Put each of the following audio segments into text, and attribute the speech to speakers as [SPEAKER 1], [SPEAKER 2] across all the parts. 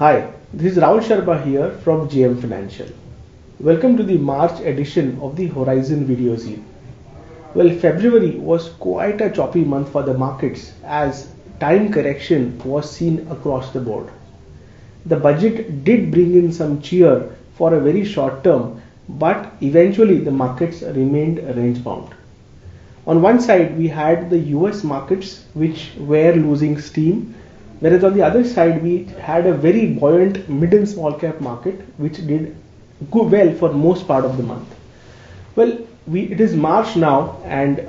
[SPEAKER 1] Hi, this is Rahul Sharma here from JM Financial. Welcome to the March edition of the Horizon Videozine. Well, February was quite a choppy month for the markets as time correction was seen across the board. The budget did bring in some cheer for a very short term, but eventually the markets remained range bound. On one side, we had the US markets which were losing steam, whereas on the other side, we had a very buoyant mid and small cap market which did go well for most part of the month. Well, it is March now, and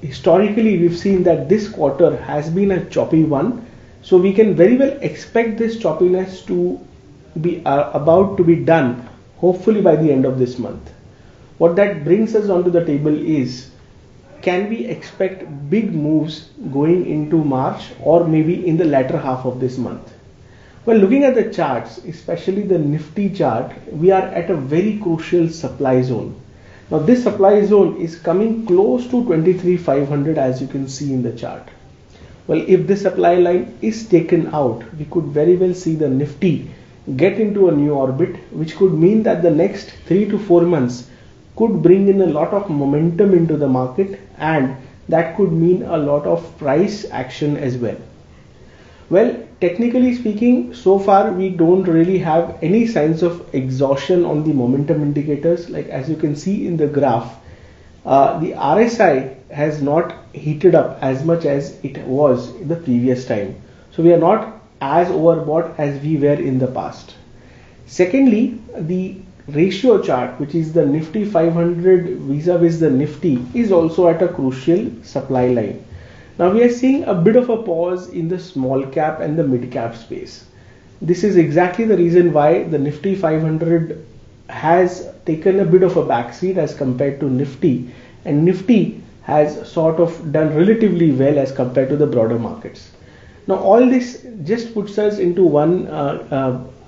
[SPEAKER 1] historically we've seen that this quarter has been a choppy one. So we can very well expect this choppiness to be about to be done, hopefully by the end of this month. What that brings us onto the table is, can we expect big moves going into March or maybe in the latter half of this month? Well, looking at the charts, especially the Nifty chart, we are at a very crucial supply zone. Now this supply zone is coming close to 23,500 as you can see in the chart. Well, if this supply line is taken out, we could very well see the Nifty get into a new orbit, which could mean that the next 3 to 4 months could bring in a lot of momentum into the market, and that could mean a lot of price action as well. Well, technically speaking, so far we don't really have any signs of exhaustion on the momentum indicators. Like as you can see in the graph, the RSI has not heated up as much as it was in the previous time. So we are not as overbought as we were in the past. Secondly, the ratio chart, which is the Nifty 500 vis-a-vis the Nifty, is also at a crucial supply line. Now we are seeing a bit of a pause in the small cap and the mid cap space. This is exactly the reason why the Nifty 500 has taken a bit of a backseat as compared to Nifty, and Nifty has sort of done relatively well as compared to the broader markets. Now all this just puts us into one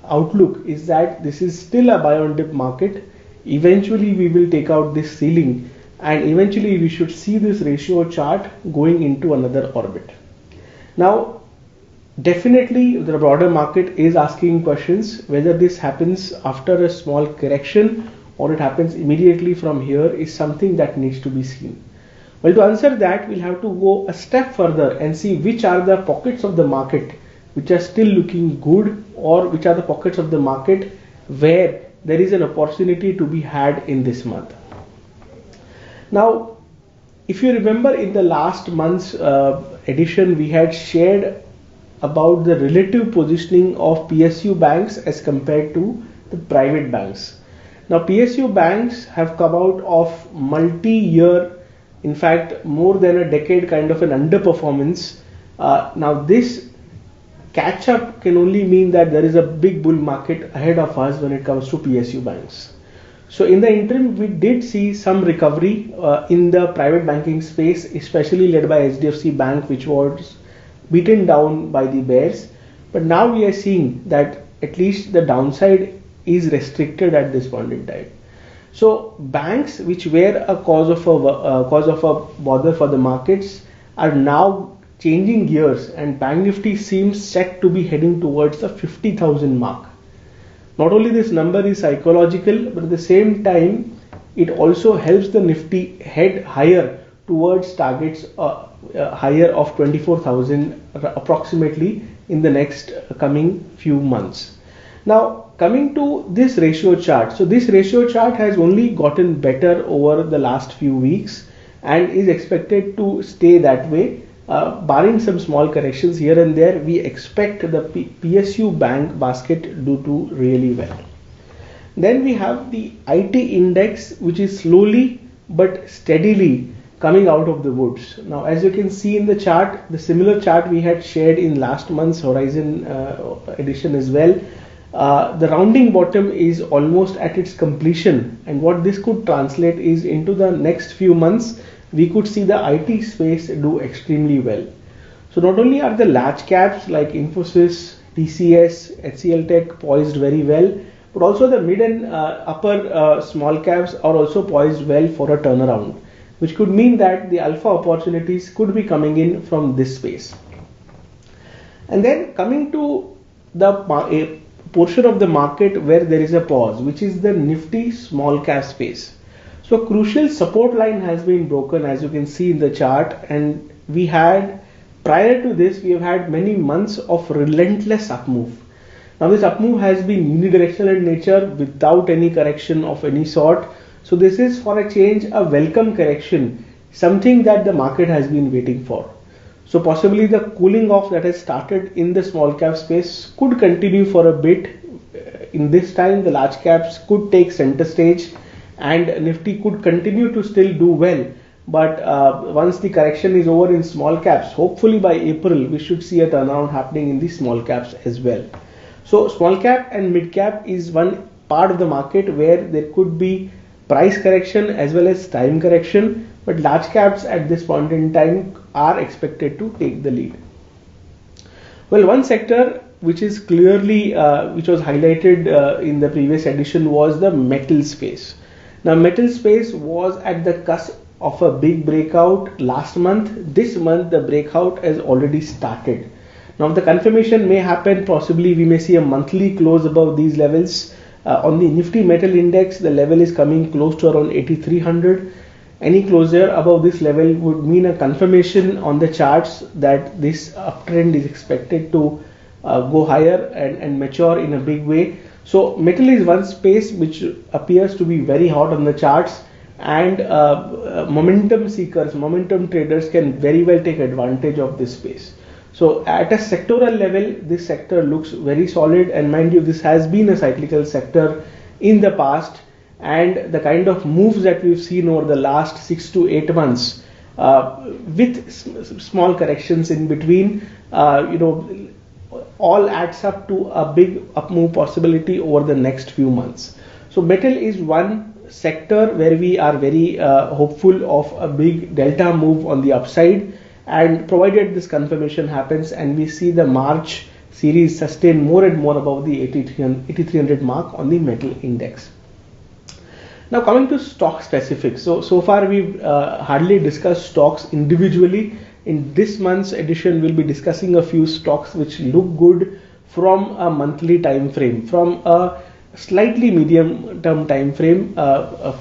[SPEAKER 1] outlook, is that this is still a buy on dip market. Eventually we will take out this ceiling, and eventually we should see this ratio chart going into another orbit. Now definitely the broader market is asking questions whether this happens after a small correction or it happens immediately from here is something that needs to be seen. Well, to answer that, we'll have to go a step further and see which are the pockets of the market which are still looking good, or which are the pockets of the market where there is an opportunity to be had in this month. Now, if you remember in the last month's edition, we had shared about the relative positioning of PSU banks as compared to the private banks. Now, PSU banks have come out of multi-year, in fact, more than a decade kind of an underperformance. Now, this catch up can only mean that there is a big bull market ahead of us when it comes to PSU banks. So in the interim, we did see some recovery in the private banking space, especially led by HDFC Bank, which was beaten down by the bears. But now we are seeing that at least the downside is restricted at this point in time. So banks, which were a cause of a bother for the markets, are now changing gears, and Bank Nifty seems set to be heading towards the 50,000 mark. Not only this number is psychological, but at the same time it also helps the Nifty head higher towards targets higher of 24,000 approximately in the next coming few months. Now coming to this ratio chart, so this ratio chart has only gotten better over the last few weeks and is expected to stay that way. Barring some small corrections here and there, we expect the PSU bank basket to do really well. Then we have the IT index, which is slowly but steadily coming out of the woods. Now, as you can see in the chart, the similar chart we had shared in last month's Horizon edition as well. The rounding bottom is almost at its completion, and what this could translate is into the next few months we could see the IT space do extremely well. So not only are the large caps like Infosys, TCS, HCL Tech poised very well, but also the mid and upper small caps are also poised well for a turnaround, which could mean that the alpha opportunities could be coming in from this space. And then coming to the portion of the market where there is a pause, which is the nifty small cap space. So crucial support line has been broken, as you can see in the chart, and we had, prior to this, we have had many months of relentless up move. Now this up move has been unidirectional in nature without any correction of any sort. So this is, for a change, a welcome correction, something that the market has been waiting for. So possibly the cooling off that has started in the small cap space could continue for a bit. In this time, the large caps could take center stage and Nifty could continue to still do well. But once the correction is over in small caps, hopefully by April, we should see a turnaround happening in the small caps as well. So small cap and mid cap is one part of the market where there could be price correction as well as time correction, but large caps at this point in time are expected to take the lead. Well, one sector which is clearly which was highlighted in the previous edition was the metal space. Now metal space was at the cusp of a big breakout last month. This month the breakout has already started. Now the confirmation may happen, possibly we may see a monthly close above these levels. On the Nifty Metal Index, the level is coming close to around 8300. Any closure above this level would mean a confirmation on the charts that this uptrend is expected to go higher and mature in a big way. So metal is one space which appears to be very hot on the charts, and momentum seekers, momentum traders can very well take advantage of this space. So at a sectoral level, this sector looks very solid, and mind you, this has been a cyclical sector in the past, and the kind of moves that we've seen over the last 6 to 8 months with small corrections in between, all adds up to a big up move possibility over the next few months. So metal is one sector where we are very hopeful of a big delta move on the upside, and provided this confirmation happens and we see the March series sustain more and more above the 8300 mark on the metal index. Now coming to stock specifics, so far we've hardly discussed stocks individually. In this month's edition, we'll be discussing a few stocks which look good from a monthly time frame, from a slightly medium term time frame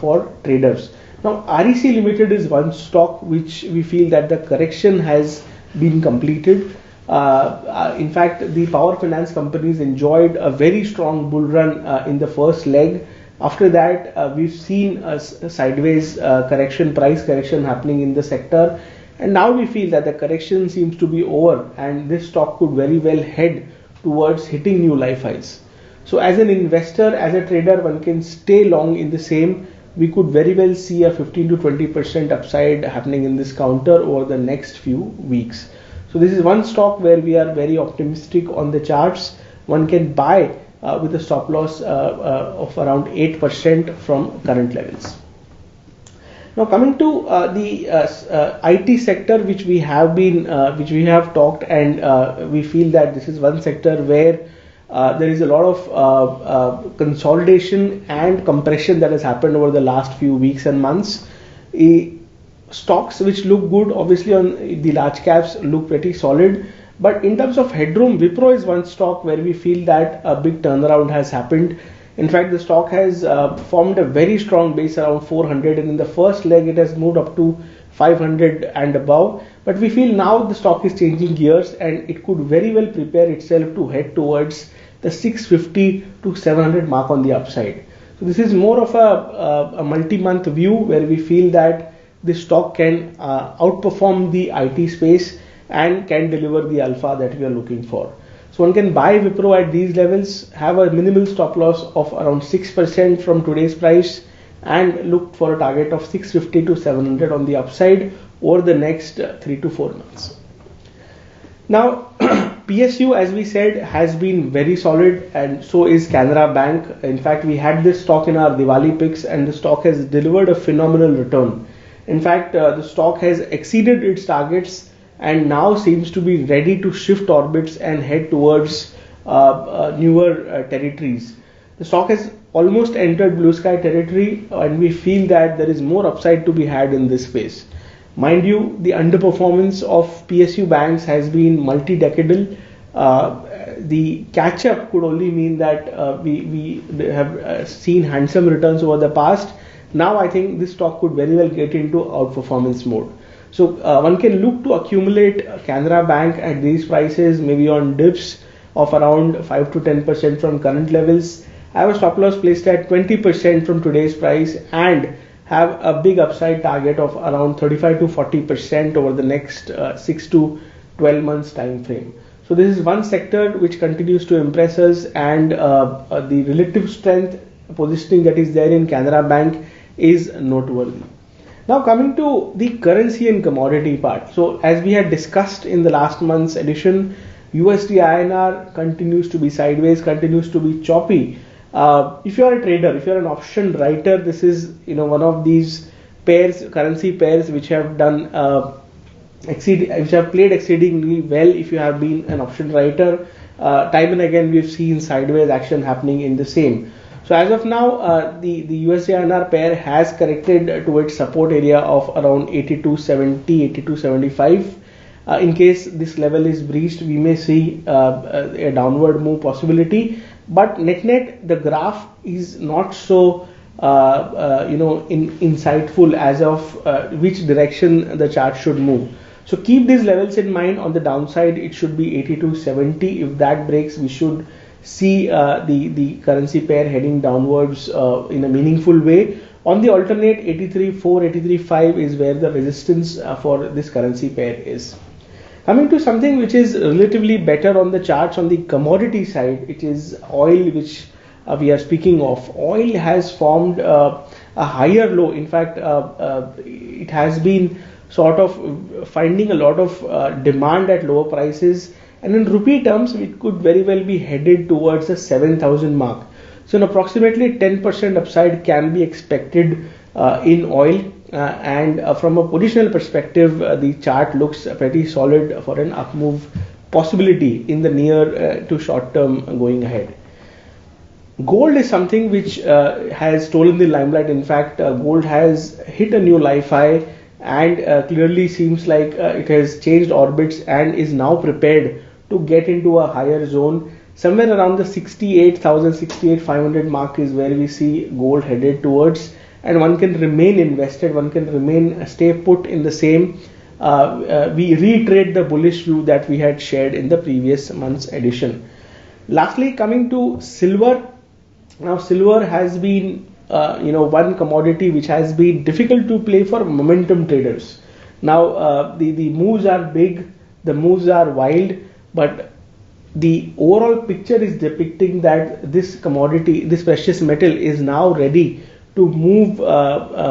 [SPEAKER 1] for traders. Now REC Limited is one stock which we feel that the correction has been completed. In fact, the power finance companies enjoyed a very strong bull run in the first leg. After that, we've seen a sideways correction, price correction happening in the sector, and now we feel that the correction seems to be over and this stock could very well head towards hitting new life highs. So as an investor, as a trader, one can stay long in the same. We could very well see a 15 to 20% upside happening in this counter over the next few weeks. So this is one stock where we are very optimistic on the charts. One can buy with a stop loss of around 8% from current levels. Now coming to the IT sector, which we have talked, and we feel that this is one sector where there is a lot of consolidation and compression that has happened over the last few weeks and months. Stocks which look good, obviously on the large caps, look pretty solid. But in terms of headroom, Wipro is one stock where we feel that a big turnaround has happened. In fact, the stock has formed a very strong base around 400, and in the first leg it has moved up to 500 and above. But we feel now the stock is changing gears and it could very well prepare itself to head towards the 650 to 700 mark on the upside. So this is more of a multi-month view where we feel that this stock can outperform the IT space and can deliver the alpha that we are looking for. So one can buy Wipro at these levels, have a minimal stop loss of around 6% from today's price, and look for a target of 650 to 700 on the upside over the next 3 to 4 months. Now PSU, as we said, has been very solid, and so is Canara Bank. In fact, we had this stock in our Diwali picks and the stock has delivered a phenomenal return. In fact, the stock has exceeded its targets and now seems to be ready to shift orbits and head towards newer territories. The stock has almost entered blue sky territory, and we feel that there is more upside to be had in this space. Mind you, the underperformance of PSU banks has been multi-decadal. the catch up could only mean that we have seen handsome returns over the past. Now I think this stock could very well get into outperformance mode. So one can look to accumulate Canara Bank at these prices, maybe on dips of around 5 to 10% from current levels. I have a stop loss placed at 20% from today's price and have a big upside target of around 35 to 40% over the next 6 to 12 months time frame. So this is one sector which continues to impress us, and the relative strength positioning that is there in Canara Bank is noteworthy. Now coming to the currency and commodity part. So as we had discussed in the last month's edition, USD INR continues to be sideways, continues to be choppy. If you are a trader, if you are an option writer, this is one of these pairs, currency pairs, which have done which have played exceedingly well. If you have been an option writer, time and again we've seen sideways action happening in the same. So as of now, the USD INR pair has corrected to its support area of around 82.70, 82.75. In case this level is breached, we may see a downward move possibility. But net the graph is not so insightful as of which direction the chart should move. So keep these levels in mind. On the downside, it should be 82.70. If that breaks, we should see the currency pair heading downwards in a meaningful way. On the alternate, 83.4, 83.5 is where the resistance for this currency pair is. Coming to something which is relatively better on the charts on the commodity side, it is oil, which we are speaking of. Oil has formed a higher low. In fact, it has been sort of finding a lot of demand at lower prices, and in rupee terms, it could very well be headed towards the 7,000 mark. So an approximately 10% upside can be expected in oil. And from a positional perspective, the chart looks pretty solid for an up move possibility in the near to short term going ahead. Gold is something which has stolen the limelight. In fact, gold has hit a new life high and clearly seems like it has changed orbits and is now prepared to get into a higher zone. Somewhere around the 68,000, 68,500 mark is where we see gold headed towards. And one can remain invested, one can stay put in the same. We reiterate the bullish view that we had shared in the previous month's edition. Lastly, coming to silver. Now, silver has been one commodity which has been difficult to play for momentum traders. Now, the moves are big, the moves are wild, but the overall picture is depicting that this commodity, this precious metal, is now ready to move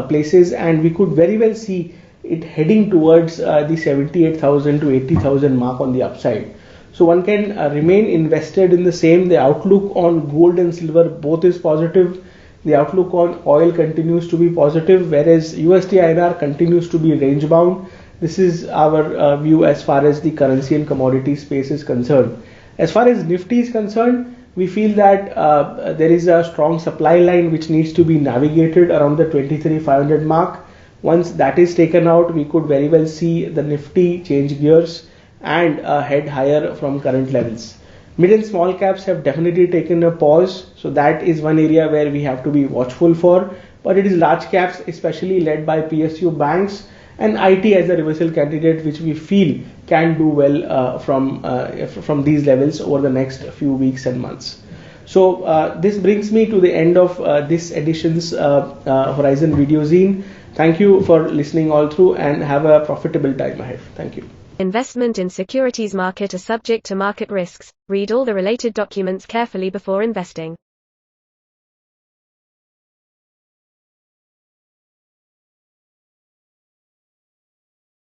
[SPEAKER 1] places, and we could very well see it heading towards the 78,000 to 80,000 mark on the upside. So one can remain invested in the same. The outlook on gold and silver both is positive. The outlook on oil continues to be positive, whereas USD INR continues to be range bound. This is our view as far as the currency and commodity space is concerned. As far as Nifty is concerned, we feel that there is a strong supply line which needs to be navigated around the 23,500 mark. Once that is taken out, we could very well see the Nifty change gears and head higher from current levels. Mid and small caps have definitely taken a pause, so that is one area where we have to be watchful for. But it is large caps, especially led by PSU banks and IT as a reversal candidate, which we feel can do well from these levels over the next few weeks and months. So this brings me to the end of this edition's Horizon Videozine. Thank you for listening all through, and have a profitable time ahead. Thank you.
[SPEAKER 2] Investment in securities market are subject to market risks. Read all the related documents carefully before investing.